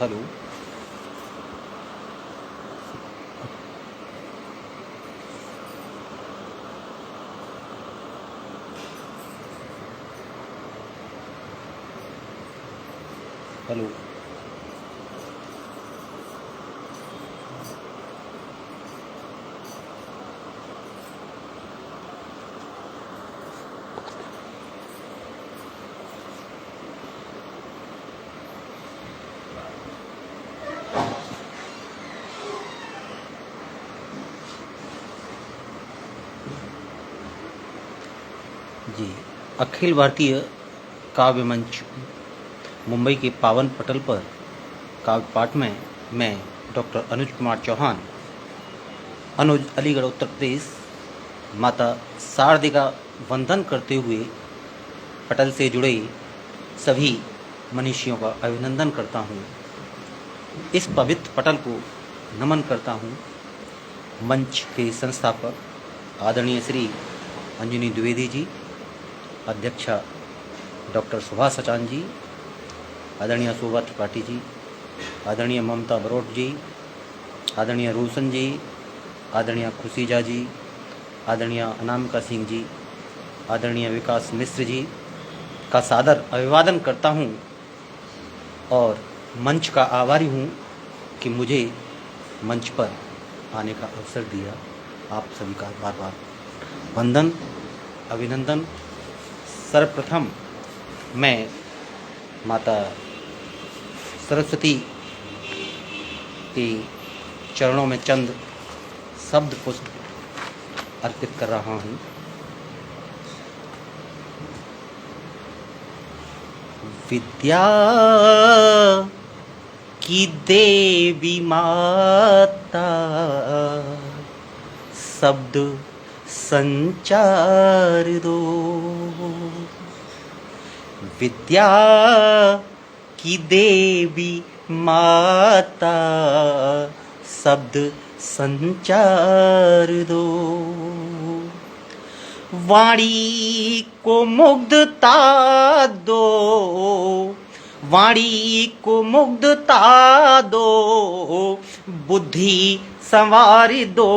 Hello. Hello. जी, अखिल भारतीय काव्य मंच मुंबई के पावन पटल पर काव्य पाठ में मैं डॉक्टर अनुज कुमार चौहान, अनुज, अलीगढ़, उत्तर प्रदेश, माता शारदे का वंदन करते हुए पटल से जुड़े सभी मनीषियों का अभिनंदन करता हूँ। इस पवित्र पटल को नमन करता हूँ। मंच के संस्थापक आदरणीय श्री अंजनी द्विवेदी जी, अध्यक्षा डॉक्टर सुभाष सचान जी, आदरणीय शोभा त्रिपाठी जी, आदरणीय ममता बरोट जी, आदरणीय रोशन जी, आदरणीय खुशीजा जी, आदरणीय अनामिका सिंह जी, आदरणीय विकास मिश्र जी का सादर अभिवादन करता हूँ और मंच का आभारी हूँ कि मुझे मंच पर आने का अवसर दिया। आप सभी का बार बार वंदन, अभिनंदन। सर्वप्रथम मैं माता सरस्वती के चरणों में चंद शब्द पुष्प अर्पित कर रहा हूँ। विद्या की देवी माता, शब्द संचार दो। विद्या की देवी माता, शब्द संचार दो। वाणी को मुग्धता दो, वाणी को मुग्धता दो, बुद्धि संवार दो।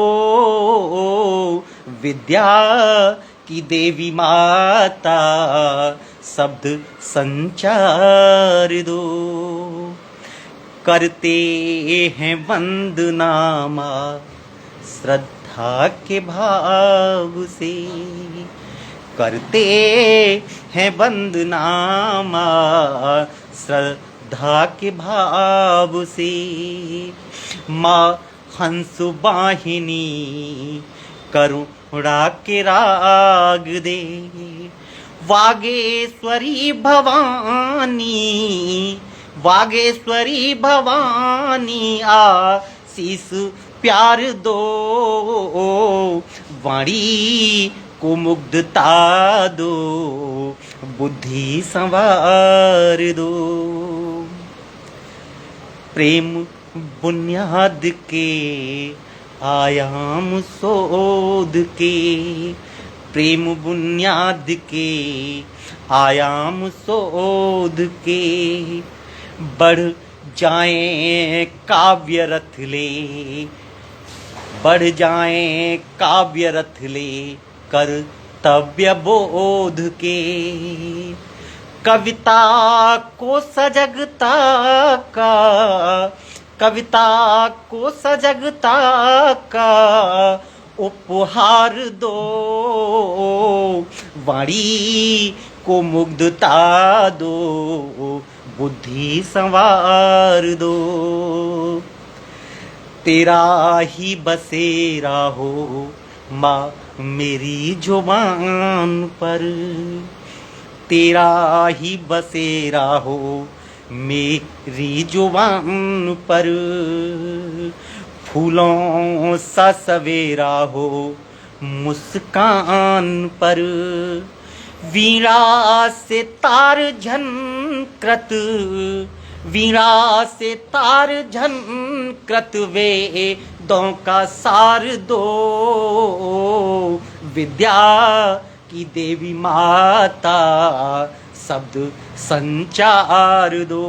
विद्या की देवी माता, शब्द संचार दो। करते हैं वंदना मां श्रद्धा के भाव से, करते हैं वंदना मां श्रद्धा के भाव से। मां हंस वाहिनी करुणा के राग दे, वागेश्वरी भवानी, वागेश्वरी भवानी आशीष प्यार दो। वाणी को मुग्धता दो, बुद्धि संवार दो। प्रेम बुनियाद के आयाम शोध के, प्रेम बुनियाद के आयाम शोध के। बढ़ जाएं काव्य रथ ले, बढ़ जाएं काव्य रथ ले, कर्तव्य बोध के। कविता को सजगता का, कविता को सजगता का उपहार दो। वाणी को मुग्धता दो, बुद्धि संवार दो। तेरा ही बसेरा हो माँ मेरी जुबान पर, तेरा ही बसेरा हो मेरी जुबान पर। फूलों सा सवेरा हो मुस्कान पर। वीणा से तार झनकृत, वीणा से तार झनकृत वेदों का सार दो। विद्या की देवी माता, शब्द संचार दो।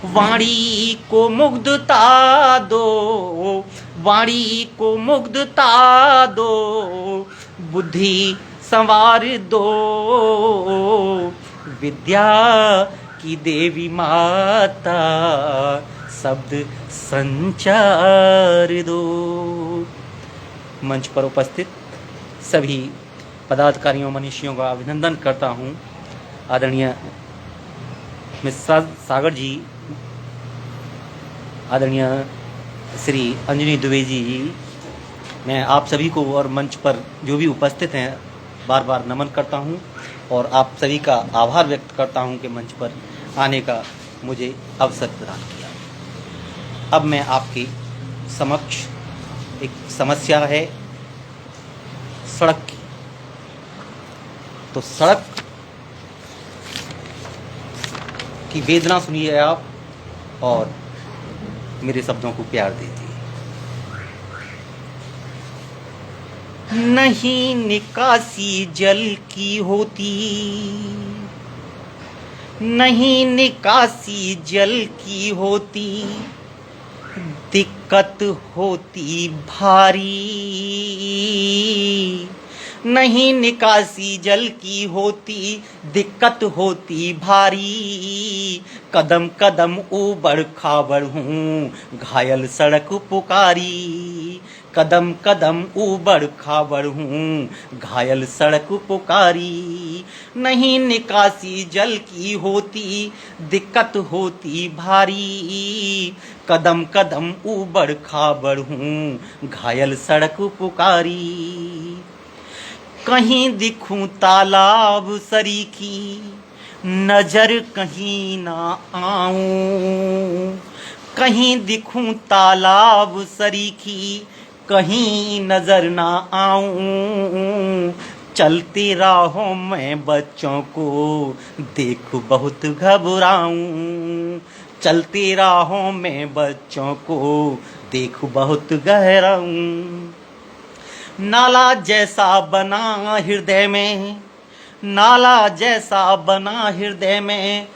वाणी को मुग्धता दो, वाणी को मुग्धता दो, बुद्धि संवार दो, विद्या की देवी माता शब्द संचार दो। मंच पर उपस्थित सभी पदाधिकारियों मनीषियों का अभिनंदन करता हूँ। आदरणीय मिश्रा सागर जी, आदरणीय श्री अंजनी द्विवेदी जी, मैं आप सभी को और मंच पर जो भी उपस्थित हैं बार बार नमन करता हूं और आप सभी का आभार व्यक्त करता हूं कि मंच पर आने का मुझे अवसर प्रदान किया। अब मैं आपके समक्ष एक समस्या है सड़क की, तो सड़क की वेदना सुनिए आप और मेरे शब्दों को प्यार दीजिए। नहीं निकासी जल की होती, नहीं निकासी जल की होती, दिक्कत होती भारी। नहीं निकासी जल की होती, दिक्कत होती भारी। कदम कदम ऊबड़ खाबड़ हूँ, घायल सड़क पुकारी। कदम कदम ऊबड़ खाबड़ हूँ, घायल सड़क पुकारी। नहीं निकासी जल की होती, दिक्कत होती भारी। कदम कदम ऊबड़ खाबड़ हूँ, घायल सड़क पुकारी। कहीं दिखूं तालाब सरीखी, नजर कहीं ना आऊं। कहीं दिखूं तालाब सरीखी, कहीं नजर ना आऊं। चलती राहों में बच्चों को देख बहुत घबराऊं। चलती राहों में बच्चों को देख बहुत घबराऊं। नाला जैसा बना हृदय में, नाला जैसा बना हृदय में,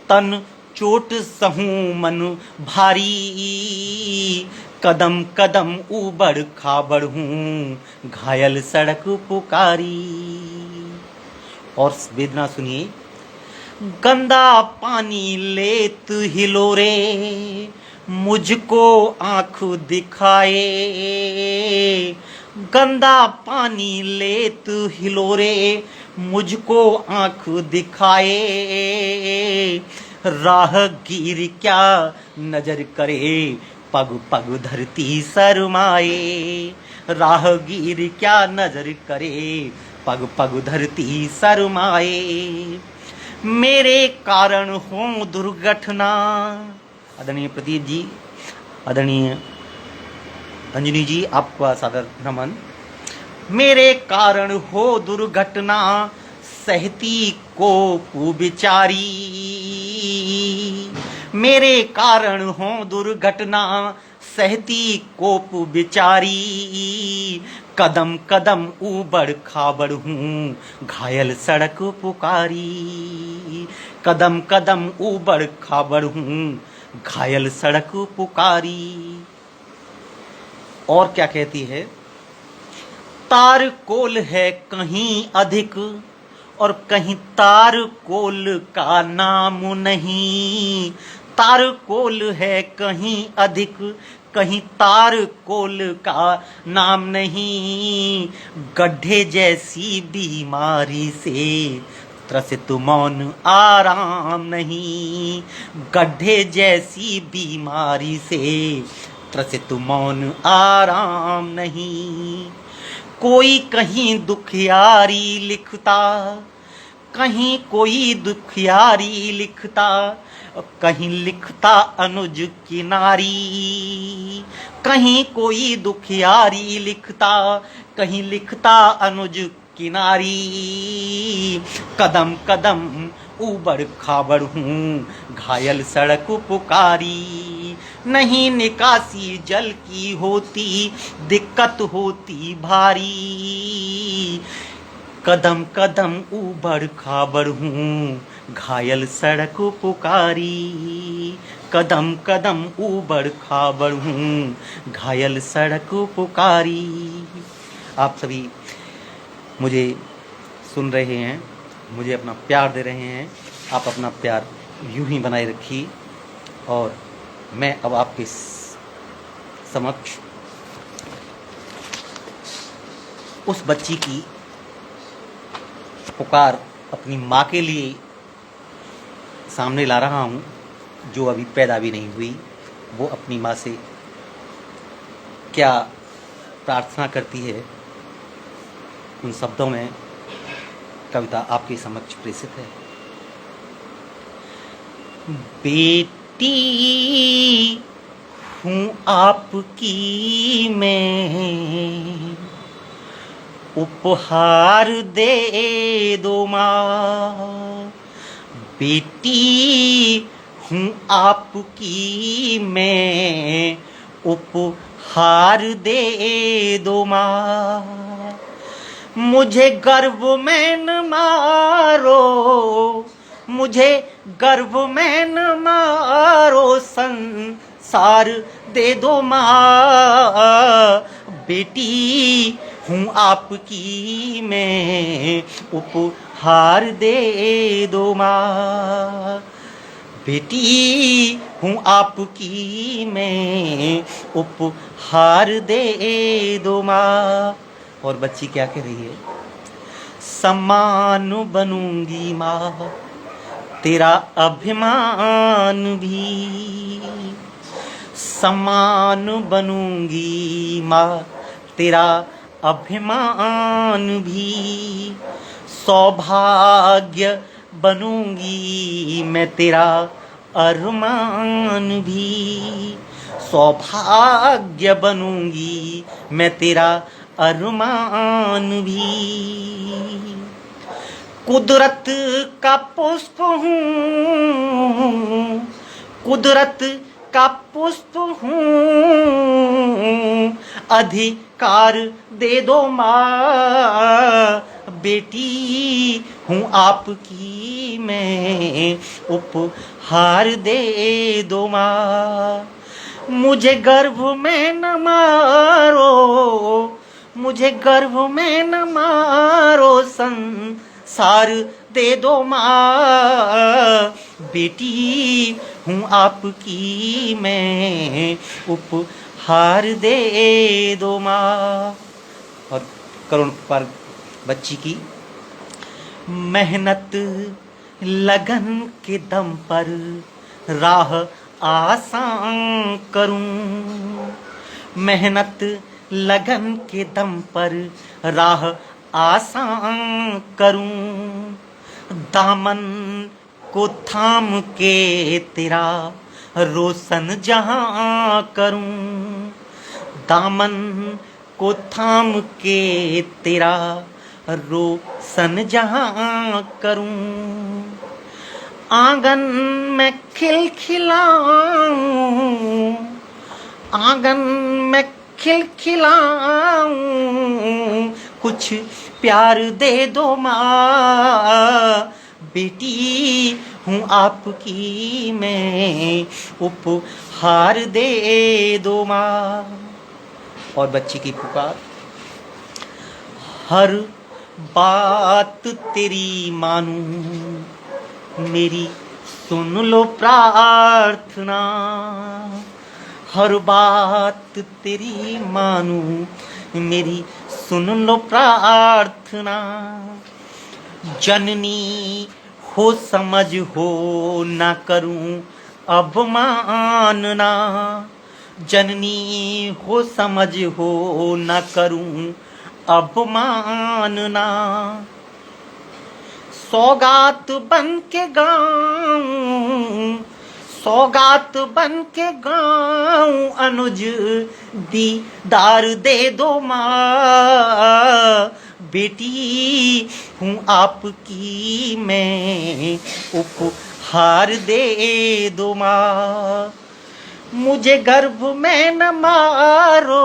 तन चोट सहूं मन भारी। कदम कदम ऊबड़ खाबड़ हूँ, घायल सड़क पुकारी। और वेदना सुनिए। गंदा पानी लेत हिलोरे, मुझको आँख दिखाए। गंदा पानी लेत हिलोरे, मुझको आँख दिखाए। राहगीर क्या नजर करे, पग पग धरती शर्माए। राहगीर क्या नजर करे, पग पग धरती शर्माए। मेरे कारण हो दुर्घटना। आदरणीय प्रदीप जी, आदरणीय अंजनी जी, आपका सादर नमन। मेरे कारण हो दुर्घटना, सहती को कुबिचारी। मेरे कारण हो दुर्घटना, सहती कोप बिचारी। कदम कदम ऊबड़ खाबड़ हूँ, घायल सड़क पुकारी। कदम कदम ऊबड़ खाबड़ हूँ, घायल सड़क पुकारी। और क्या कहती है। तार कोल है कहीं अधिक, और कहीं तार कोल का नाम नहीं। तार कोल है कहीं अधिक, कहीं तार कोल का नाम नहीं। गड्ढे जैसी बीमारी से त्रसित मौन आराम नहीं। गड्ढे जैसी बीमारी से त्रसित मौन आराम नहीं। कोई कहीं दुखियारी लिखता, कहीं कोई दुखियारी लिखता, कहीं लिखता अनुज किनारी। कहीं कोई दुखियारी लिखता, कहीं लिखता अनुज किनारी। कदम कदम ऊबड़ खाबड़ हूँ, घायल सड़क पुकारी। नहीं निकासी जल की होती, दिक्कत होती भारी। कदम कदम ऊबड़ खाबड़ हूँ, घायल सड़क पुकारी। कदम कदम ऊबड़ खाबड़ हूँ, घायल सड़क पुकारी। आप सभी मुझे सुन रहे हैं, मुझे अपना प्यार दे रहे हैं। आप अपना प्यार यूं ही बनाए रखिए। और मैं अब आपके समक्ष उस बच्ची की पुकार अपनी माँ के लिए सामने ला रहा हूँ, जो अभी पैदा भी नहीं हुई। वो अपनी माँ से क्या प्रार्थना करती है, उन शब्दों में कविता आपके समक्ष प्रेषित है। बेटी हूँ आपकी मैं, उपहार दे दो माँ। बेटी हूँ आपकी मैं, उपहार दे दो माँ। मुझे गर्व में न मारो, मुझे गर्व में न मारो, संसार दे दो माँ। बेटी हूँ आपकी मैं, उपहार दे दो माँ। बेटी हूँ आपकी मैं, उपहार दे दो माँ। और बच्ची क्या कह रही है? सम्मान बनूंगी माँ, तेरा अभिमान भी। सम्मान बनूंगी माँ, तेरा अभिमान भी। सौभाग्य बनूंगी मैं, तेरा अरमान भी। सौभाग्य बनूंगी मैं, तेरा अरमान भी। कुदरत का पुष्प हूँ, कुदरत का पुष्प हूँ, अधिकार दे दो माँ। बेटी हूँ आपकी मैं, उपहार दे दो माँ। मुझे गर्भ में न मारो, मुझे गर्भ में न मारो, संसार दे दो माँ। बेटी हूँ आपकी मैं, उपहार दे दो माँ। और करुण पर बच्ची की मेहनत लगन के दम पर राह आसान करूं। मेहनत लगन के दम पर राह आसान करूं। दामन को थाम के तेरा रोशन जहां करूं। दामन को थाम के तेरा रोशन जहां करूं। आंगन में खिलखिलाऊं, आंगन में खिलखिलाऊं, कुछ प्यार दे दो माँ। बेटी हूँ आपकी मैं, उपहार दे दो माँ। और बच्ची की पुकार, हर बात तेरी मानूं, मेरी सुन लो प्रार्थना। हर बात तेरी मानूं, मेरी सुन लो प्रार्थना। जननी हो समझ हो ना करूं अवमानना। जननी हो समझ हो ना करूं अवमानना। सौगात बन के गाऊं, सौगात बन के गाऊं, अनुज दीदार दे दो माँ। बेटी हूँ आपकी मैं, उपहार दे दो माँ। मुझे गर्भ में न मारो,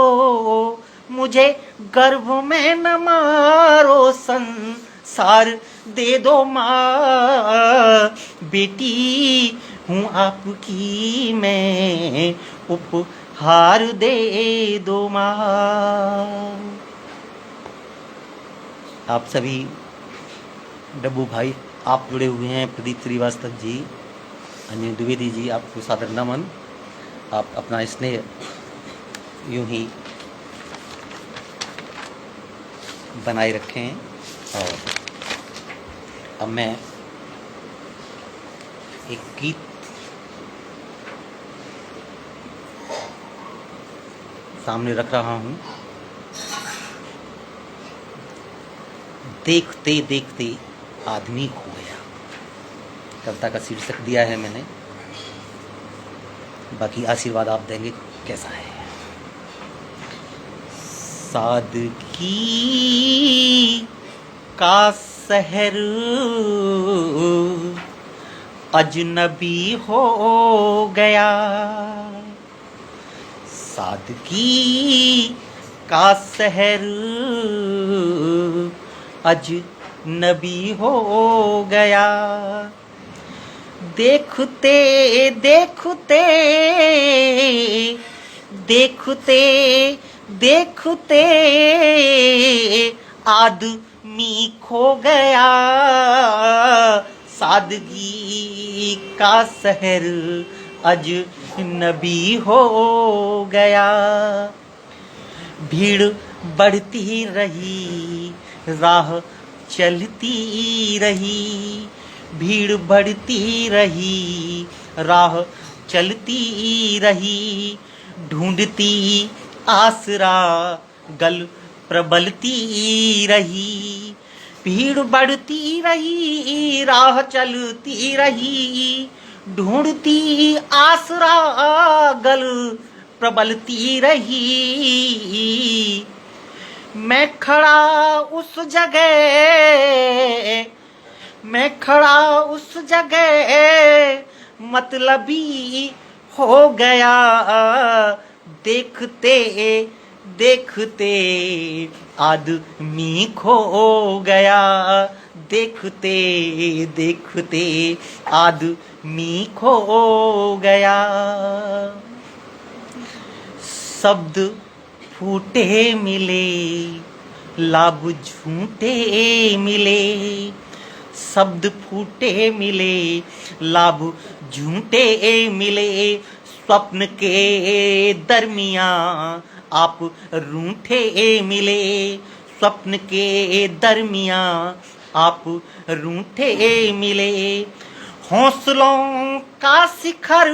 मुझे गर्भ में न मारो, संसार दे दो माँ, बेटी हूँ आपकी मैं, उपहार दे दो माँ। आप सभी डब्बू भाई आप जुड़े हुए हैं, प्रदीप श्रीवास्तव जी, अंजनी द्विवेदी जी, आपको सादर नमन। आप अपना स्नेह यूं ही बनाए रखें। और अब मैं एक गीत सामने रख रहा हूं। देखते देखते आदमी खो गया, कविता का शीर्षक दिया है मैंने, बाकी आशीर्वाद आप देंगे कैसा है। सादगी का शहर अजनबी हो गया, सादगी का शहर अजनबी हो गया। देखते देखते देखते देखते आदमी खो गया, सादगी का शहर अजनबी हो गया। भीड़ बढ़ती रही, राह चलती रही, भीड़ बढ़ती रही, राह चलती रही, ढूंढती आसरा गल प्रबलती रही। भीड़ बढ़ती रही, राह चलती रही, ढूंढती आसरा गल प्रबलती रही। मैं खड़ा उस जगह, मैं खड़ा उस जगह, मतलबी हो गया। देखते देखते आदमी खो गया, देखते देखते आदमी खो गया। शब्द फूटे मिले, लाभ झूठे मिले, शब्द फूटे मिले, लाभ झूठे मिले। स्वप्न के दरमियां आप रूठे मिले, स्वप्न के दरमियां आप रूठे मिले। हौसलों का शिखर,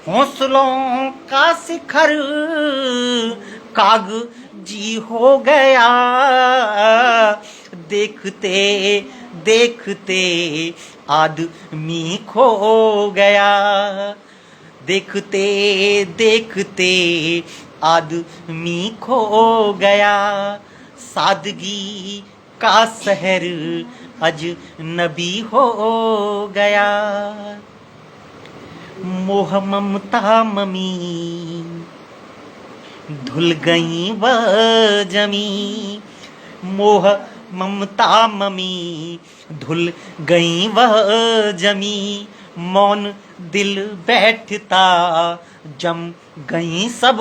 हौसलों का शिखर कागजी हो गया। देखते देखते आदमी खो गया, देखते देखते आदमी खो गया। सादगी का शहर अजनबी हो गया। मोह ममता ममी धुल गई वह जमी, मोह ममता ममी धुल गई वह जमी। मौन दिल बैठता जम गई सब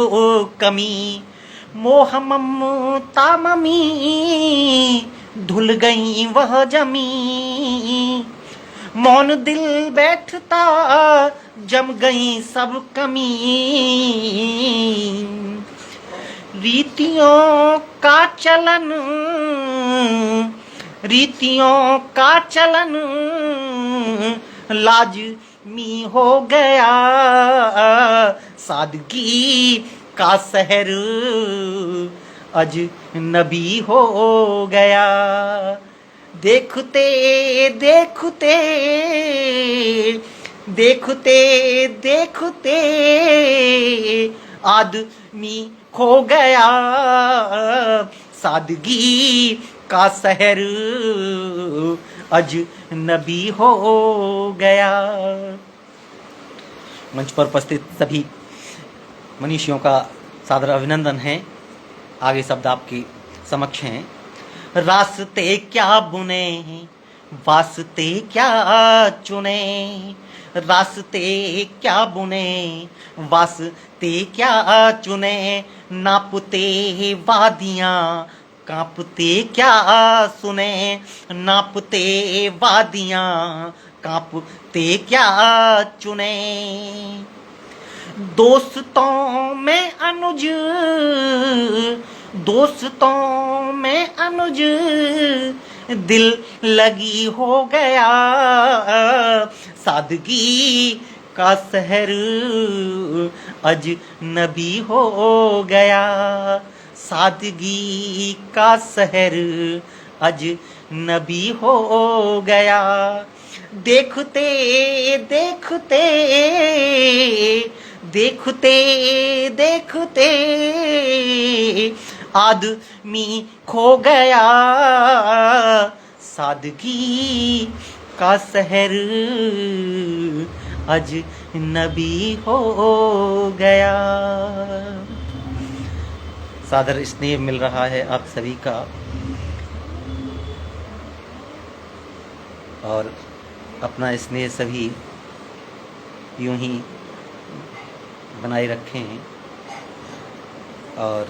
कमी, मोह ममता ममी धुल गई वह जमी। मौन दिल बैठता जम गई सब कमी। रीतियों का चलन, रीतियों का चलन लाजमी हो गया। सादगी का शहर अजनबी हो गया। देखते देखते देखते देखते आदमी खो गया। सादगी का शहर अजनबी हो गया। मंच पर उपस्थित सभी मनीषियों का सादर अभिनंदन है। आगे शब्द आपके समक्ष हैं। रास्ते क्या बुने वास्ते क्या चुने, रास्ते क्या बुने वास्ते क्या चुने, नापते वादियाँ कांपते क्या सुने, नापते वादियाँ कांपते क्या चुने। दोस्तों में अनुज, दोस्तों में अनुज दिल लगी हो गया, सादगी का शहर अजनबी हो गया, सादगी का शहर अजनबी हो गया। देखते देखते देखते देखते आदमी खो गया, सादगी का शहर अजनबी हो गया। सादर स्नेह मिल रहा है आप सभी का, और अपना स्नेह सभी यूं ही बनाए रखें। और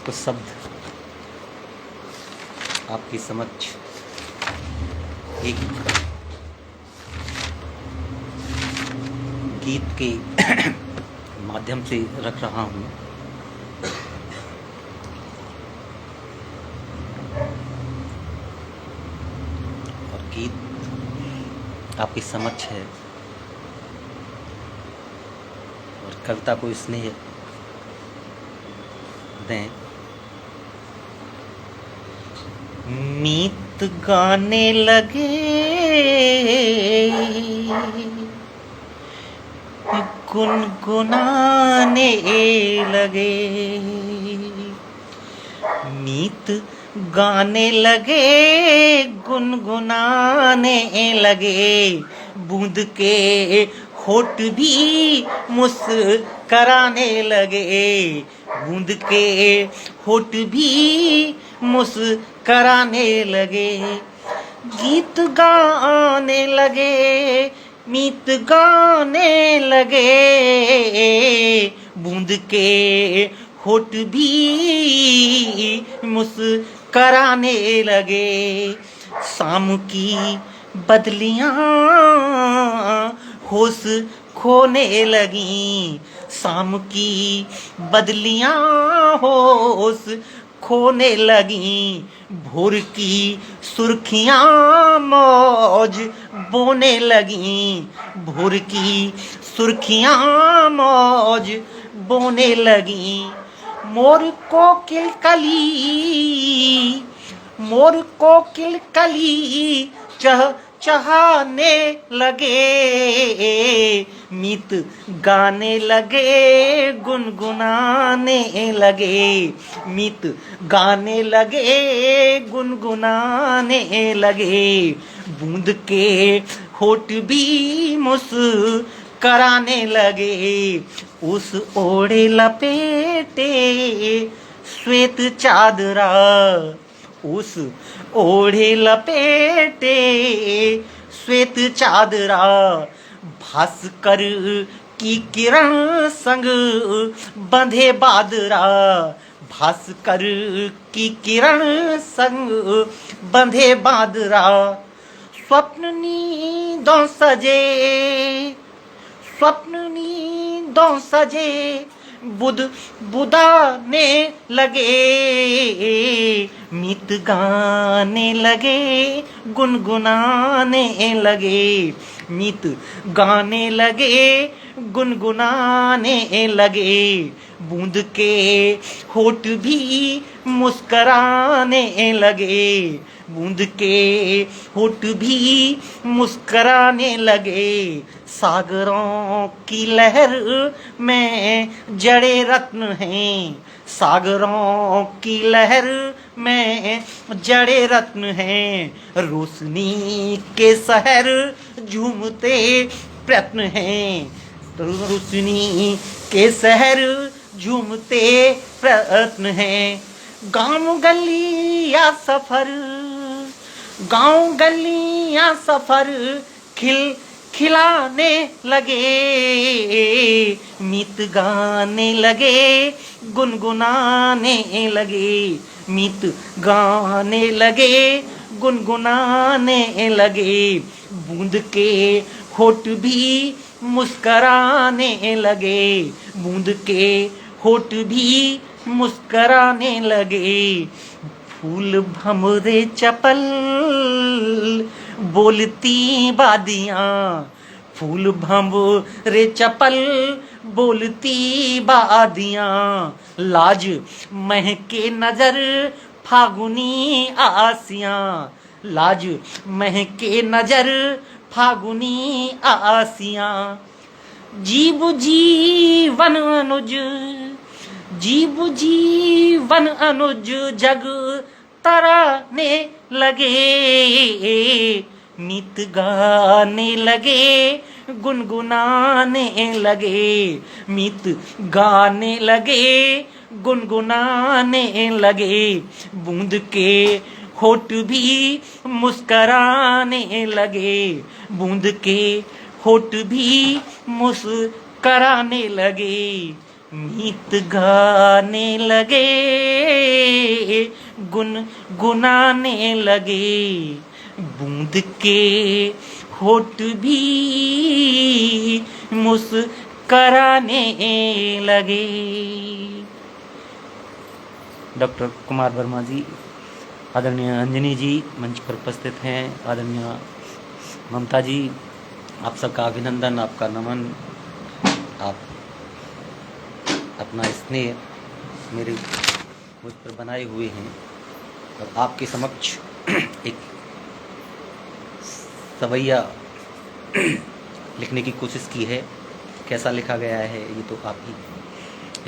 कुछ शब्द आपकी समक्ष एक गीत के माध्यम से रख रहा हूँ। और गीत आपकी समक्ष है, और कविता को स्नेह दें। मीत गाने लगे गुनगुनाने लगे, मीत गाने लगे गुनगुनाने लगे, बूंद के होठ भी मुस्कराने लगे, बूंद के होठ भी मुस्कराने लगे। गीत गाने लगे मीत गाने लगे, बूंद के होठ भी मुस्कराने लगे। शाम की बदलियां होश खोने लगी, शाम की बदलियां होश खोने लगी, भोर की सुर्खियां मौज बोने लगी, भोर की सुर्खियां मौज बोने लगी। मोर को किलकली, मोर को किलकली चह चहाने लगे, मीत गाने लगे गुनगुनाने लगे, मीत गाने लगे गुनगुनाने लगे, बूंद के होठ भी मुस्कराने लगे। उस ओढ़े लपेटे श्वेत चादरा, उस ओढ़े लपेटे श्वेत चादरा, भास्कर की किरण संग बंधे बादरा, भास्कर की किरण संग बंधे बादरा। स्वप्न नींदों सजे, स्वप्न नींदों सजे, बुध बुदाने लगे, मीत गाने लगे गुनगुनाने लगे, मीत गाने लगे गुनगुनाने लगे, बूंद के होठ भी मुस्कराने लगे, बूंद के होठ भी मुस्कराने लगे। सागरों की लहर में जड़े रत्न हैं, सागरों की लहर में जड़े रत्न हैं, रोशनी के शहर झूमते प्रयत्न हैं, रोशनी के शहर झूमते प्रयत्न हैं। गांव गलियां सफर, गांव गलियां सफर खिल खिलाने लगे, मीत गाने लगे, गुनगुनाने लगे, मीत गाने लगे, गुनगुनाने लगे, बूंद के होठ भी मुस्कराने लगे, बूंद के होठ भी मुस्कराने लगे, फूल भंवरे चपल बोलती बादियाँ, फूल भंवरे चपल बोलती बादियाँ, लाज महके नजर फागुनी आसियाँ, लाज महके नजर फागुनी आसियाँ, जीव जीवन अनुज, जीव जीवन अनुज जग तराने लगे, मीत गाने लगे, गुनगुनाने लगे, मीत गाने लगे, गुनगुनाने लगे, बूंद के होठ भी मुस्कराने लगे, बूंद के होठ भी मुस्कराने लगे, मीत गाने लगे, गुनगुनाने लगे, बूंद के होठ भी मुस्कराने लगे। डॉक्टर कुमार वर्मा जी, आदरणीय अंजनी जी मंच पर उपस्थित हैं, आदरणीय ममता जी, आप सबका अभिनंदन, आपका नमन। आप अपना स्नेह मेरे मुझ पर बनाए हुए हैं और आपके समक्ष एक सवैया लिखने की कोशिश की है। कैसा लिखा गया है ये तो आप ही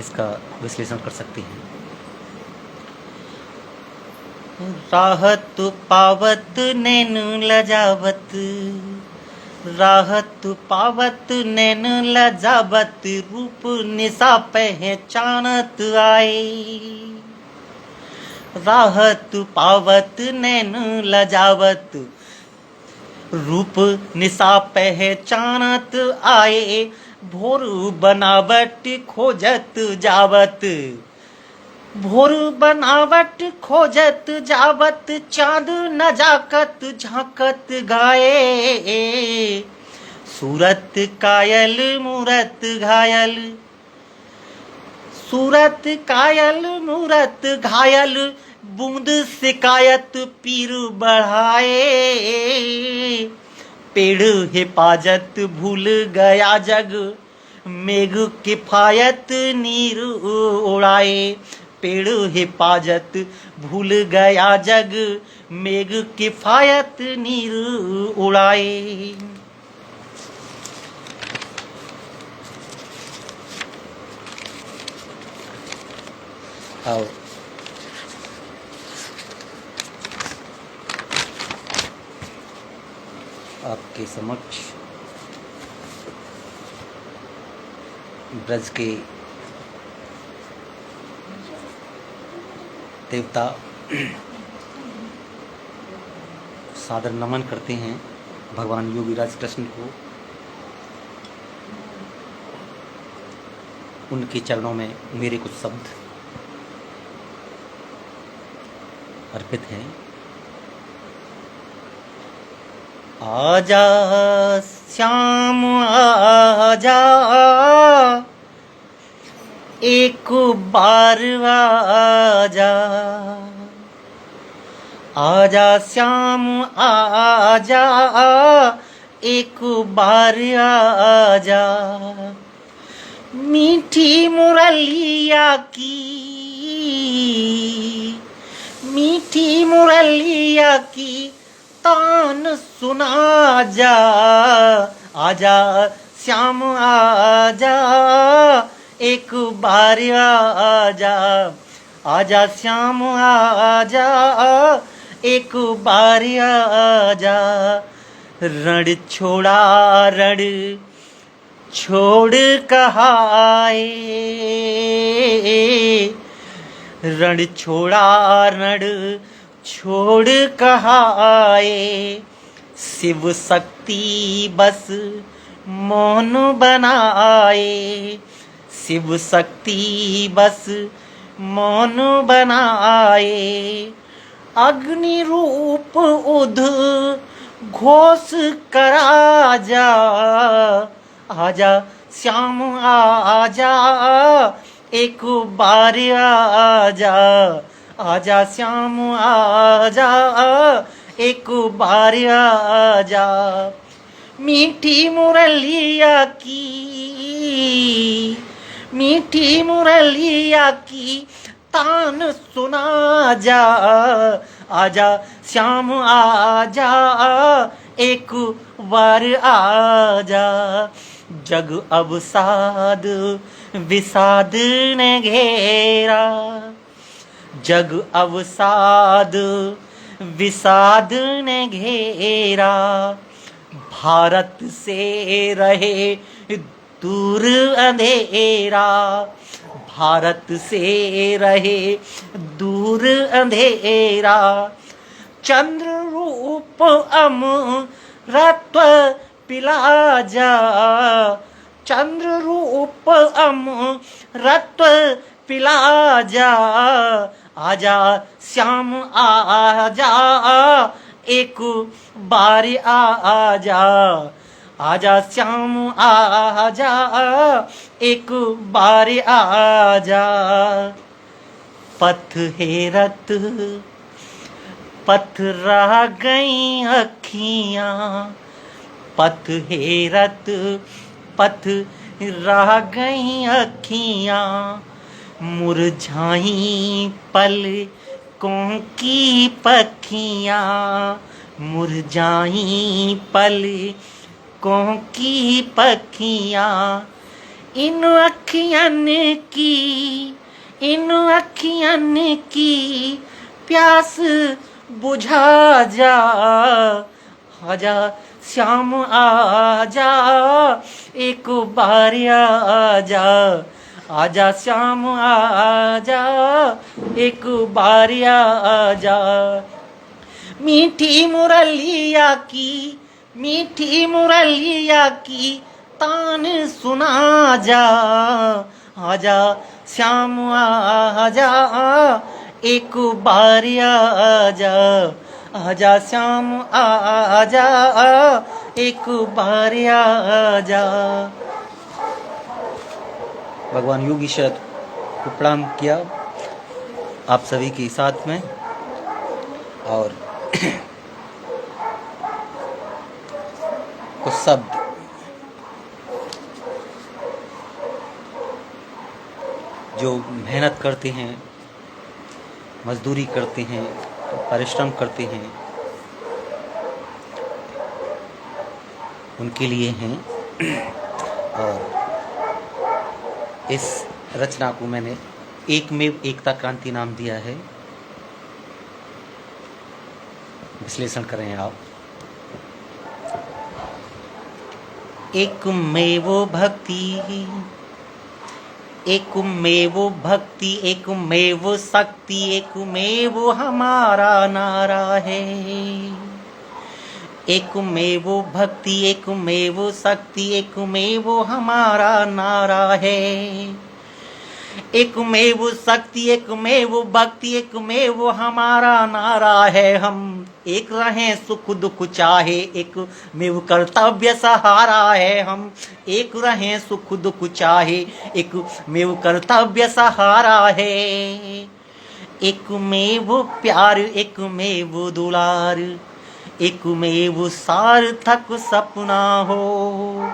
इसका विश्लेषण कर सकते हैं। राहत पावत नैन लजावत, राहत पावत नैन लजावत, रूप निशा पहचानत आए, राहत पावत नैन लजावत, रूप निशा पहचानत आए, भोर बनावट खोजत जावत, भोर बनावट खोजत जावत, चाँद नजाकत झांकत गाए, सूरत कायल मूरत घायल, सूरत कायल मूरत घायल, बूंद शिकायत पीर बढ़ाए, पेड़ हिफाजत भूल गया जग, मेघ किफायत नीर उड़ाए, पेड़ हिफाजत भूल गया जग, मेघ किफायत नीर उड़ाए। आओ आपके समक्ष ब्रज के देवता सादर नमन करते हैं भगवान योगीराज कृष्ण को। उनके चरणों में मेरे कुछ शब्द अर्पित हैं। आजा श्याम आजा, एक बार आजा, आजा श्याम आजा, एक बार आजा, मीठी मुरलिया की, मीठी मुरलिया की तान सुना जा, आजा श्याम आजा, एक बार आजा, आजा श्याम आजा, एक बार आजा, रण छोड़ा रण छोड़ कहाए, रण छोड़ा रण छोड़ कहाए, शिव शक्ति बस मौन बनाए, शिव शक्ति बस मौन बनाए। अग्नि रूप उद घोष कर आजा, आजा श्याम आजा, एक बार आजा, आजा श्याम आजा, एक बार आजा। मीठी मुरलिया की, मीठी मुरलिया की तान सुना जा, आजा श्याम आजा, एक बार आजा। जग अवसाद विषाद ने घेरा, जग अवसाद विषाद ने घेरा, भारत से रहे दूर अंधेरा, भारत से रहे दूर अंधेरा। चंद्र रूप अमृत पिला जा, चंद्र रूप अमृत पिला जा, आजा श्याम आजा, एक बार आजा, आजा श्याम आजा, एक बार आजा। पथ हेरत पथ रह गई अखियाँ, पथ हेरत पथ रह गई अखियाँ, मुरझाई पलकों की पखियाँ, मुरझाई पलकों की पखियाँ। इन अखियन की, इन अखियन की प्यास बुझा जा, आजा श्याम आजा, एक बार आजा, आजा श्याम आजा, एक बार आजा। मीठी मुरलिया की, मीठी मुरलिया की तान सुना जा, आजा श्याम आजा, एक बार आजा, आजा श्याम आजा, एक बार आजा। भगवान योगीश्वर को प्रणाम किया आप सभी के साथ में, और कुछ शब्द जो मेहनत करते हैं, मजदूरी करते हैं, परिश्रम करते हैं, उनके लिए हैं। और इस रचना को मैंने एकमेव एकता क्रांति नाम दिया है। विश्लेषण करें आप। एकमेव भक्ति, एकमेव भक्ति, एकमेव शक्ति, एकमेव हमारा नारा है। एकमेव भक्ति, एकमेव शक्ति, एकमेव हमारा नारा है। एकमेव शक्ति, एकमेव भक्ति, एकमेव हमारा नारा है। हम एक रहें सुख दुख चाहे, एकमेव कर्तव्य सहारा है। हम एक रहें सुख दुख चाहे, एकमेव कर्तव्य सहारा है। एकमेव प्यार, एकमेव दुलार, एकमेव सार्थक सपना हो।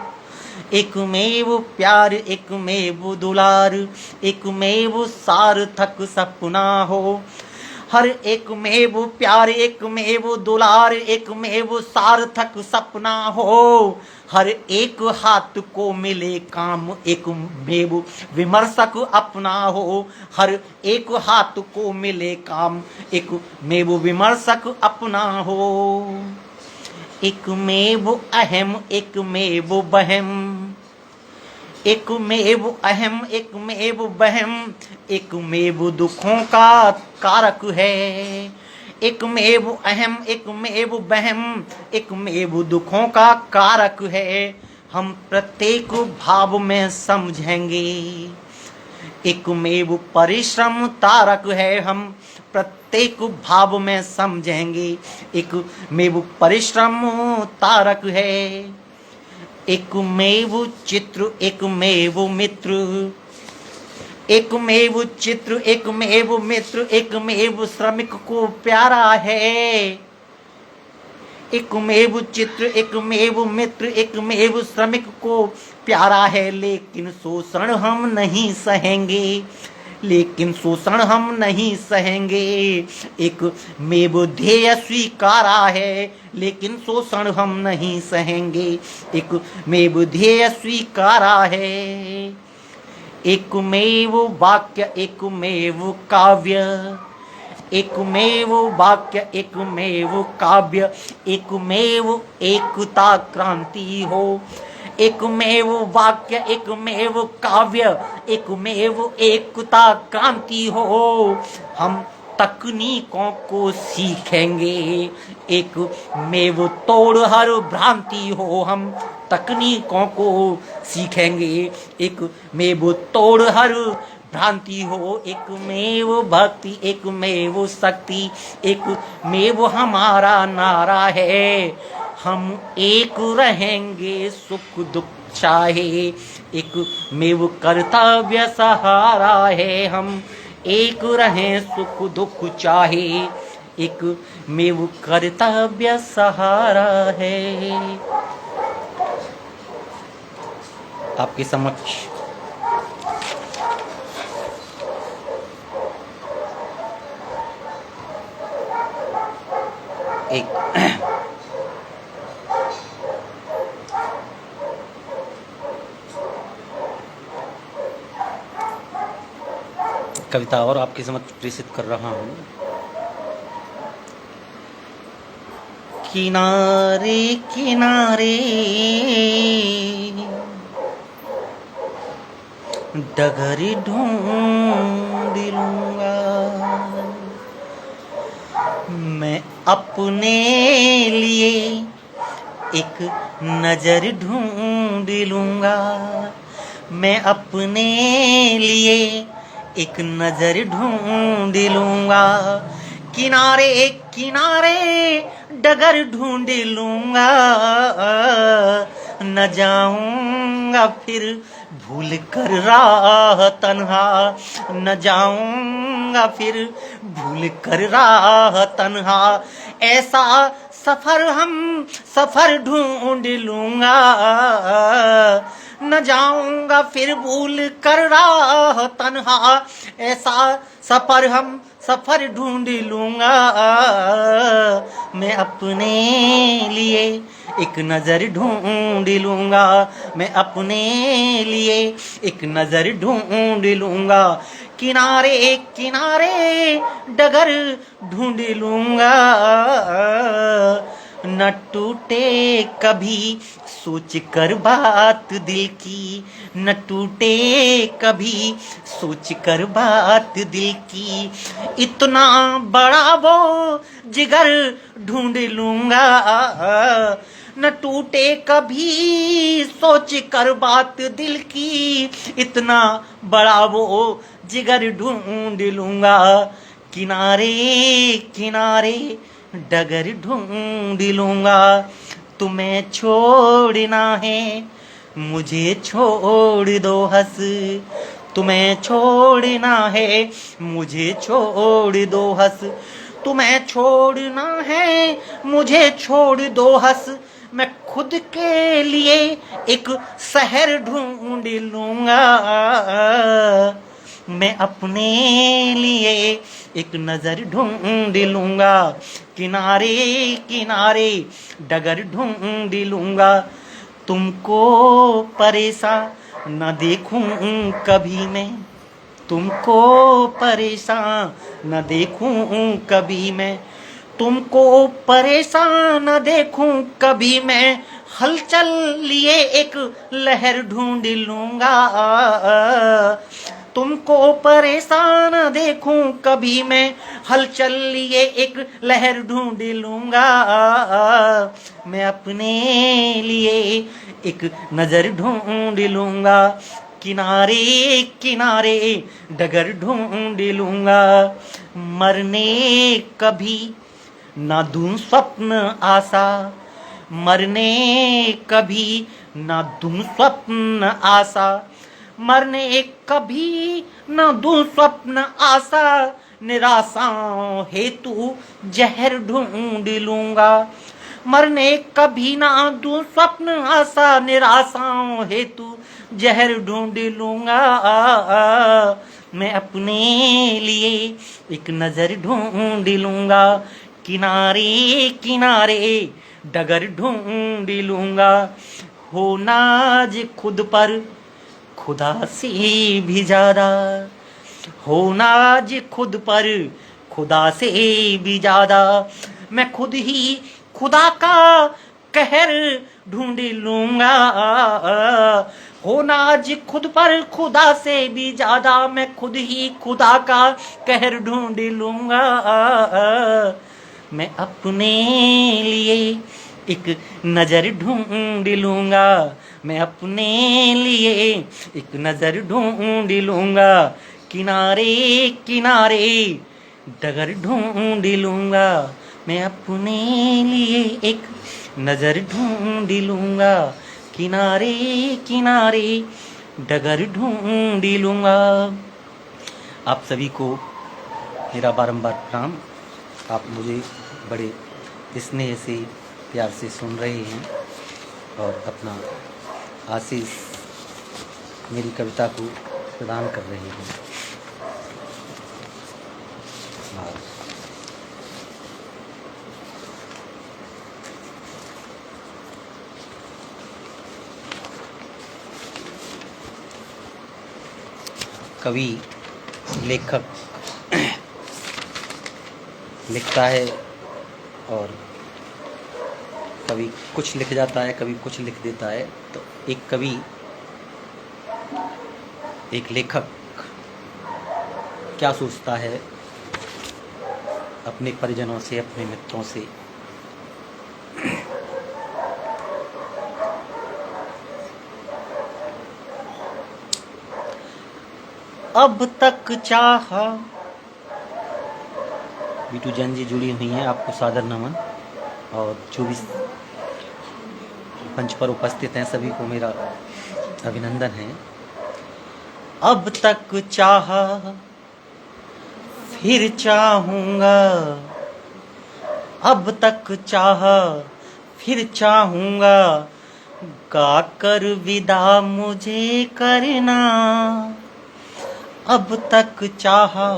एकमेव प्यार, एकमेव दुलार, एकमेव सार्थक सपना हो। हर एकमेव प्यार, एकमेव दुलार, एकमेव सार्थक सपना हो। हर एक हाथ को मिले काम, एकमेव विमर्शक अपना हो। हर एक हाथ को मिले काम, एकमेव विमर्शक अपना हो। एकमेव अहम, एकमेव बहम, एकमेव अहम एकमेव बहम एकमेव दुखों का कारक है। एकमेव अहम एकमेव बहम एकमेव दुखों का कारक है। हम प्रत्येक भाव में समझेंगे एकमेव परिश्रम तारक है। हम प्रत्येक भाव में समझेंगे एकमेव परिश्रम तारक है। एकमेव चित्र एकमेव मित्र एकमेव चित्र एकमेव मित्र एकमेव श्रमिक को प्यारा है। एकमेव चित्र एकमेव मित्र एकमेव श्रमिक को प्यारा है। लेकिन शोषण हम नहीं सहेंगे लेकिन शोषण हम नहीं सहेंगे। एकमेव ध्येय स्वीकारा है लेकिन शोषण हम नहीं सहेंगे। एकमेव ध्येय स्वीकारा है। एकमेव वाक्य एकमेव काव्य एकमेव वाक्य एकमेव काव्य एकमेव एकता क्रांति हो। एकमेव वाक्य एकमेव काव्य एकमेव एकता क्रांति हो। हम तकनीकों को सीखेंगे एकमेव तोड़ हर भ्रांति हो। हम तकनीकों को सीखेंगे एकमेव तोड़ हर भ्रांति हो। एकमेव भक्ति एकमेव शक्ति एकमेव हमारा नारा है। हम एक रहेंगे सुख दुख चाहे एकमेव कर्तव्य सहारा है। हम एक रहें सुख दुख चाहे एकमेव कर्तव्य सहारा है। आपके समक्ष एक कविता और आपके समक्ष प्रेषित कर रहा हूँ। किनारे किनारे डगर ढूंढ लूंगा मैं अपने लिए एक नजर ढूंढ लूंगा। मैं अपने लिए एक नजर ढूंढ लूंगा। किनारे किनारे डगर ढूंढ लूंगा। न जाऊंगा फिर भूल कर राह तन्हा। न जाऊंगा फिर भूल कर राह तन्हा। ऐसा सफर ढूंढ लूंगा। न जाऊंगा फिर भूल कर राह तन्हा। ऐसा सफर ढूंढ लूंगा। मैं अपने लिए एक नजर ढूंढ लूंगा। मैं अपने लिए एक नजर ढूंढ लूंगा। किनारे किनारे डगर ढूंढ लूंगा। न टूटे कभी सोच कर बात दिल की। न टूटे कभी सोच कर बात दिल की। इतना बड़ा वो जिगर ढूंढ लूंगा। न टूटे कभी सोच कर बात दिल की। इतना बड़ा वो जिगर ढूंढ लूंगा। किनारे किनारे डगर ढूंढ लूंगा। तुम्हें छोड़ना है मुझे छोड़ दो हंस। तुम्हें छोड़ना है मुझे छोड़ दो हंस। तुम्हें छोड़ना है मुझे छोड़ दो हंस। मैं खुद के लिए एक शहर ढूंढ लूंगा। मैं अपने लिए एक नजर ढूंढ लूंगा। किनारे किनारे डगर ढूंढ लूंगा। तुमको परेशान न देखूं कभी मैं। तुमको परेशान न देखूं कभी मैं। तुमको परेशान न देखूं कभी मैं। हलचल लिए एक लहर ढूंढ लूंगा, तुमको परेशान देखूं कभी मैं, हलचल लिए एक लहर ढूंढ लूंगा, मैं अपने लिए एक नजर ढूंढ लूंगा, किनारे किनारे डगर ढूंढ लूंगा, मरने कभी ना दूं स्वप्न आशा, मरने कभी ना दूं स्वप्न आशा, मरने कभी न दूं स्वप्न आशा, निराशाओं हेतु जहर ढूंढ लूंगा, मरने कभी ना दूं स्वप्न आशा, निराशाओं हेतु जहर ढूंढ लूंगा, मैं अपने लिए एक नजर ढूंढ लूंगा, किनारे किनारे डगर ढूंढ लूंगा, हो नाज खुद पर खुदा से भी ज्यादा, हो नाज खुद पर खुदा से भी ज्यादा, मैं खुद ही खुदा का कहर ढूंढ लूंगा, हो नाज खुद पर खुदा से भी ज्यादा, मैं खुद ही खुदा का कहर ढूंढ लूंगा, मैं अपने लिए एक नजर ढूंढ लूंगा, मैं अपने लिए एक नजर ढूंढ लूंगा, किनारे किनारे डगर ढूंढ लूंगा, मैं अपने लिए एक नजर ढूंढ लूंगा, किनारे किनारे डगर ढूंढ लूंगा। आप सभी को मेरा बारंबार प्रणाम। आप मुझे बड़े स्नेह से प्यार से सुन रहे हैं और अपना आशीष मेरी कविता को प्रदान कर रहे हैं। कवि लेखक लिखता है और कभी कुछ लिख जाता है, कभी कुछ लिख देता है। तो एक कवि, एक लेखक क्या सोचता है अपने परिजनों से, अपने मित्रों से। अब तक चाहा, बीटू जैन जी जुड़ी हुई हैं, आपको सादर नमन। और जो भी मंच पर उपस्थित हैं सभी को मेरा अभिनंदन है। अब तक चाहा फिर चाहूँगा, अब तक चाहा फिर चाहूँगा, गाकर विदा मुझे करना। अब तक चाहा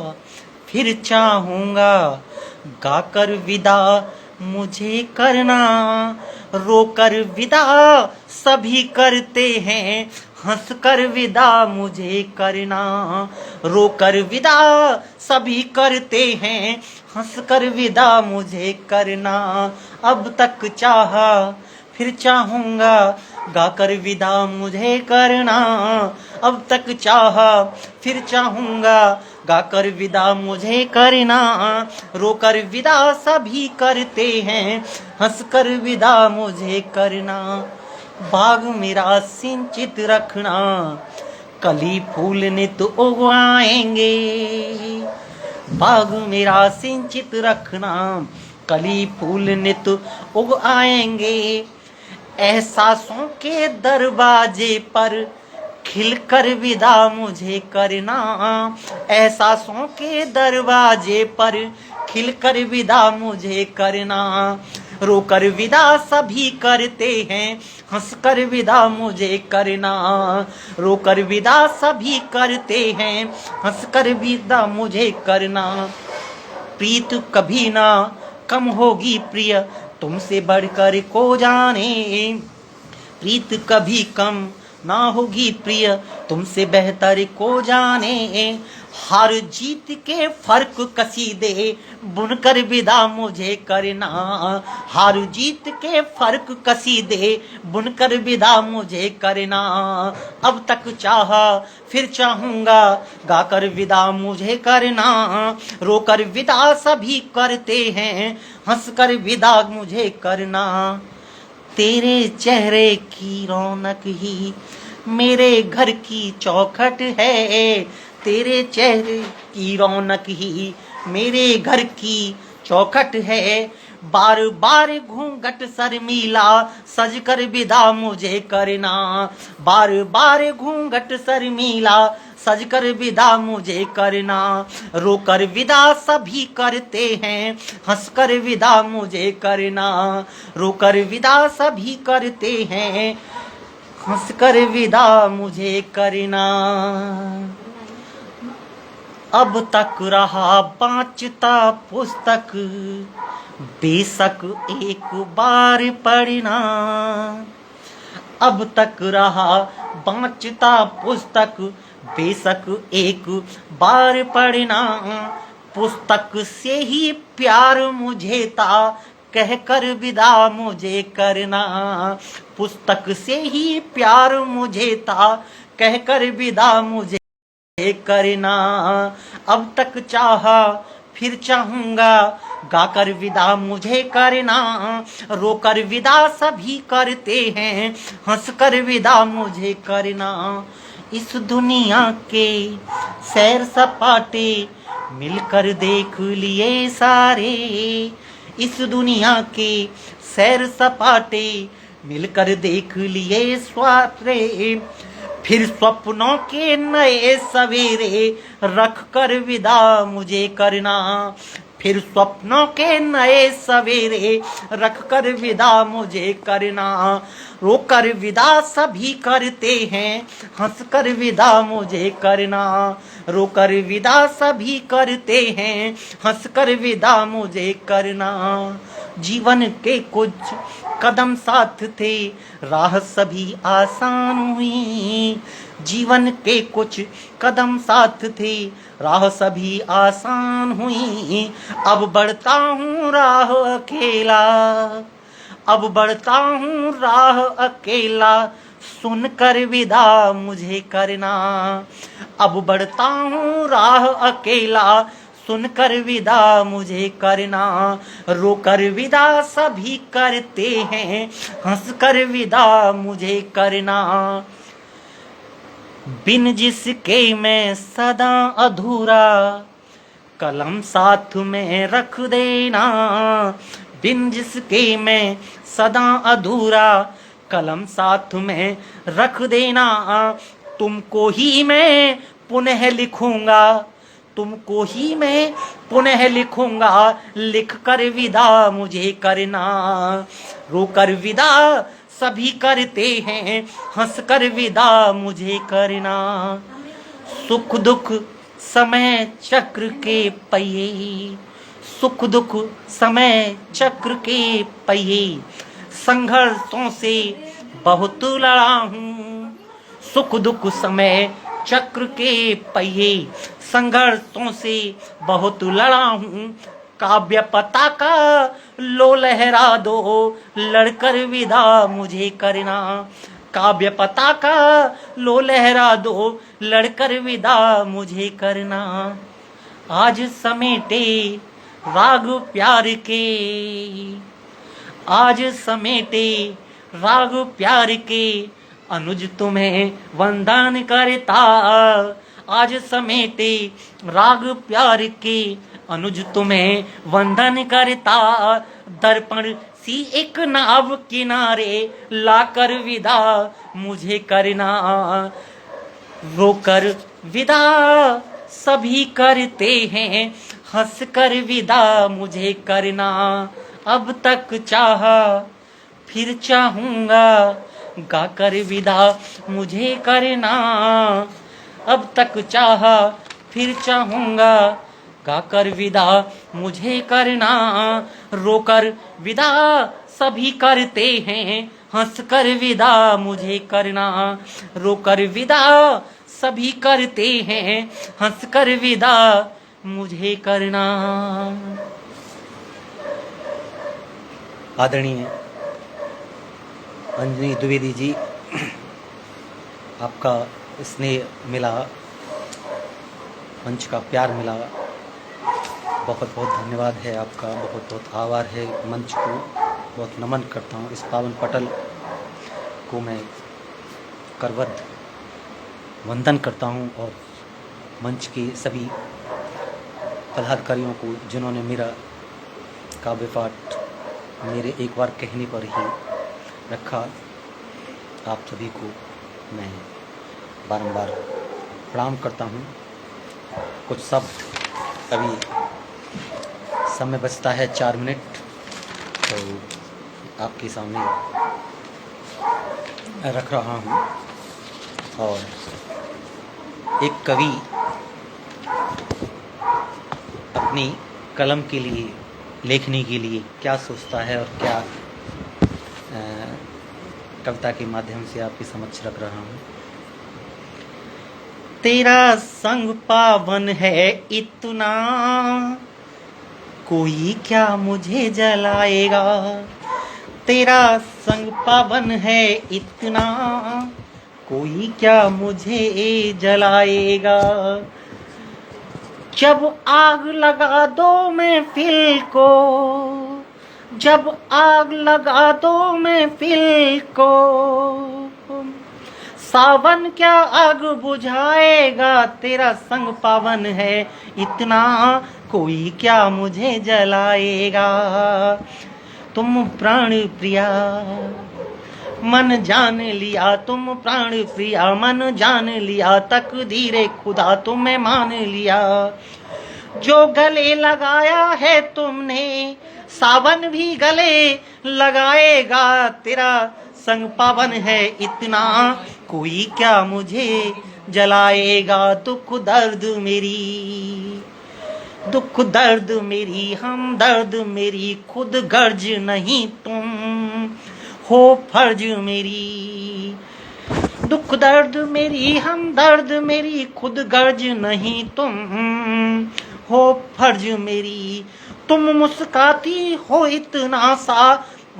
फिर चाहूँगा, गाकर विदा मुझे करना। रोकर विदा सभी करते हैं, हंसकर विदा मुझे करना। रोकर विदा सभी करते हैं, हंसकर विदा मुझे करना। अब तक चाहा फिर चाहूँगा, गाकर विदा मुझे करना। अब तक चाहा फिर चाहूँगा, गाकर विदा मुझे करना। रोकर विदा सभी करते हैं, हंसकर विदा मुझे करना। बाग मेरा सिंचित रखना, कली फूल नित उगाएंगे। बाग मेरा सिंचित रखना, कली फूल नित उगाएंगे। एहसासों के दरवाजे पर खिलकर विदा मुझे करना। एहसासों के दरवाजे पर खिलकर विदा मुझे करना। रोकर विदा सभी करते हैं, हंसकर विदा मुझे करना। रोकर विदा सभी करते हैं, हंसकर विदा मुझे करना। प्रीत कभी ना कम होगी प्रिय, तुमसे बढ़कर को जाने। प्रीत कभी कम ना होगी प्रिय तुमसे बेहतर को जाने। हार जीत के फर्क कसीदे बुनकर विदा मुझे करना। हार जीत के फर्क कसीदे बुनकर विदा मुझे करना। अब तक चाहा फिर चाहूंगा गाकर विदा मुझे करना। रोकर विदा सभी करते हैं हंसकर विदा मुझे करना। तेरे चेहरे की रौनक ही मेरे घर की चौखट है। तेरे चेहरे की रौनक ही मेरे घर की चौखट है। बार बार घूंघट शर्मीला सजकर विदा मुझे करना। बार बार घूंघट शर्मीला सजकर विदा मुझे करना। रोकर विदा सभी करते हैं हंसकर विदा मुझे करना। रोकर विदा सभी करते हैं हंसकर विदा मुझे करना। अब तक रहा बाँचता पुस्तक बेशक एक बार पढ़ना। अब तक रहा बाँचता पुस्तक बेशक एक बार पढ़ना। पुस्तक से ही प्यार मुझे था कहकर विदा मुझे करना। पुस्तक से ही प्यार मुझे था कहकर विदा मुझे करना। अब तक चाहा फिर चाहूंगा गाकर विदा मुझे करना। रोकर विदा सभी करते हैं हंसकर विदा मुझे करना। इस दुनिया के सैर सपाटे मिलकर देख लिए सारे। इस दुनिया के सैर सपाटे मिलकर देख लिए सारे। फिर स्वप्नों के नए सवेरे रख कर विदा मुझे करना। फिर स्वप्नों के नए सवेरे रख कर विदा मुझे करना। रोकर विदा सभी करते हैं हंसकर विदा मुझे करना। रोकर विदा सभी करते हैं हंसकर विदा मुझे करना। जीवन के कुछ कदम साथ थे राह सभी आसान हुई। जीवन के कुछ कदम साथ थे राह सभी आसान हुई। अब बढ़ता हूँ राह अकेला। अब बढ़ता हूँ राह अकेला सुनकर विदा मुझे करना। अब बढ़ता हूँ राह अकेला सुनकर विदा मुझे करना। रोकर विदा सभी करते हैं हंसकर विदा मुझे करना। बिन जिसके मैं सदा अधूरा कलम साथ में रख देना। बिन जिसके मैं सदा अधूरा कलम साथ में रख देना। तुमको ही मैं पुनः लिखूंगा। तुमको ही मैं पुनः लिखूंगा लिख कर विदा मुझे करना। रोकर विदा सभी करते हैं हंसकर विदा मुझे करना। सुख दुख समय चक्र के पहिए। सुख दुख समय चक्र के पहिए संघर्षों से बहुत लड़ा हूँ। सुख दुख समय चक्र के पहिए संघर्षों से बहुत लड़ा हूँ। काव्य पताका लो लहरा दो लड़कर विदा मुझे करना। काव्य पताका लो लहरा दो लड़कर विदा मुझे करना। आज समेटे राग प्यार के। आज समेटे राग प्यार के अनुज तुम्हें वंदन करता। आज समेटे राग प्यार के अनुज तुम्हें वंदन करता। दर्पण सी एक नाव किनारे लाकर विदा मुझे करना। रोकर विदा सभी करते हैं हंसकर विदा मुझे करना। अब तक चाहा फिर चाहूंगा गाकर विदा मुझे करना। अब तक चाहा फिर चाहूंगा गाकर विदा मुझे करना। रोकर विदा सभी करते हैं हंस कर विदा मुझे करना, रो कर विदा सभी करते हैं, हंस कर विदा मुझे करना। आदरणीय अंजनी द्विवेदी जी, आपका स्नेह मिला, मंच का प्यार मिला, बहुत बहुत धन्यवाद है आपका, बहुत बहुत आभार है। मंच को बहुत नमन करता हूँ। इस पावन पटल को मैं करवत वंदन करता हूँ और मंच के सभी पदाधिकारियों को जिन्होंने मेरा काव्य पाठ मेरे एक बार कहने पर ही रखा, आप सभी को मैं बारंबार प्रणाम करता हूँ। कुछ शब्द अभी समय बचता है 4 मिनट, तो आपके सामने रख रहा हूँ। और एक कवि अपनी कलम के लिए, लेखनी के लिए क्या सोचता है और क्या कविता के माध्यम से आपके समक्ष रख रहा हूँ। तेरा संग पावन है इतना, कोई क्या मुझे जलाएगा। तेरा संग पावन है इतना, कोई क्या मुझे जलाएगा। जब आग लगा दो महफिल को, जब आग लगा दो महफिल को, सावन क्या आग बुझाएगा। तेरा संग पावन है इतना, कोई क्या मुझे जलाएगा। तुम प्राण प्रिया मन जान लिया, तुम प्राण प्रिया मन जान लिया, तकदीरे खुदा तुम्हें मान लिया। जो गले लगाया है तुमने, सावन भी गले लगाएगा। तेरा संग पावन है इतना, कोई क्या मुझे जलाएगा। दुख दर्द मेरी, दुख दर्द मेरी हम दर्द मेरी, खुद गर्ज नहीं तुम हो फर्ज मेरी। दुख दर्द मेरी हम दर्द मेरी, खुद गर्ज नहीं तुम हो फर्ज मेरी। तुम मुस्काती हो इतना सा,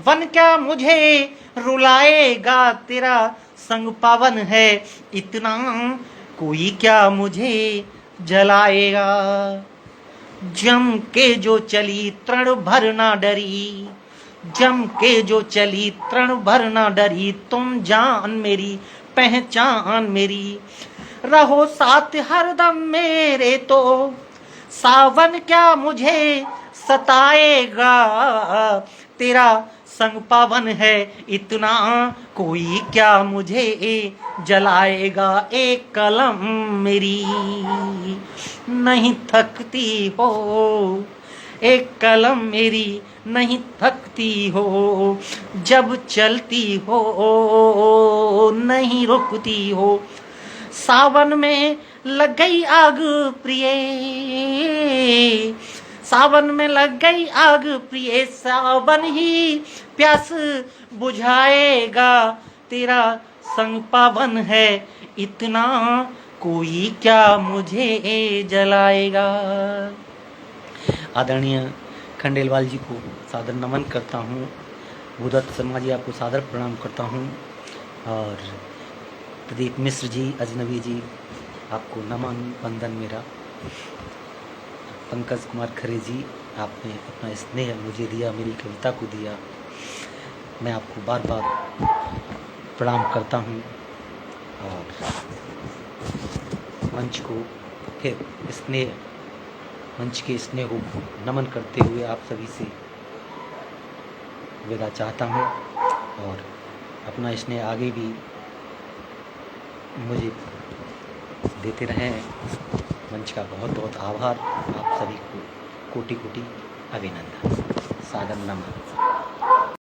वन क्या मुझे रुलाएगा। तेरा संग पावन है इतना, कोई क्या मुझे जलाएगा। जम के जो चली तृण भर ना डरी, जम के जो चली तृण भर ना डरी। तुम जान मेरी पहचान मेरी, रहो साथ हरदम मेरे तो, सावन क्या मुझे सताएगा। तेरा संग पावन है इतना, कोई क्या मुझे जलाएगा। एक कलम मेरी नहीं थकती हो, एक कलम मेरी नहीं थकती हो, जब चलती हो नहीं रुकती हो। सावन में लग गई आग प्रिय, सावन में लग गई आग प्रिय, सावन ही प्यास बुझाएगा। तेरा संग पावन है इतना, कोई क्या मुझे जलाएगा। आदरणीय खंडेलवाल जी को सादर नमन करता हूँ। भूदत्त शर्मा जी आपको सादर प्रणाम करता हूँ। और प्रदीप मिश्र जी, अजनबी जी, आपको नमन वंदन मेरा। पंकज कुमार खरे जी, आपने अपना स्नेह मुझे दिया, मेरी कविता को दिया, मैं आपको बार बार प्रणाम करता हूँ। और मंच को फिर स्नेह, मंच के स्नेह को नमन करते हुए आप सभी से विदा चाहता हूँ। और अपना स्नेह आगे भी मुझे देते रहें। मंच का बहुत बहुत आभार। आप सभी को कोटि कोटि अभिनंदन, सादर नमन।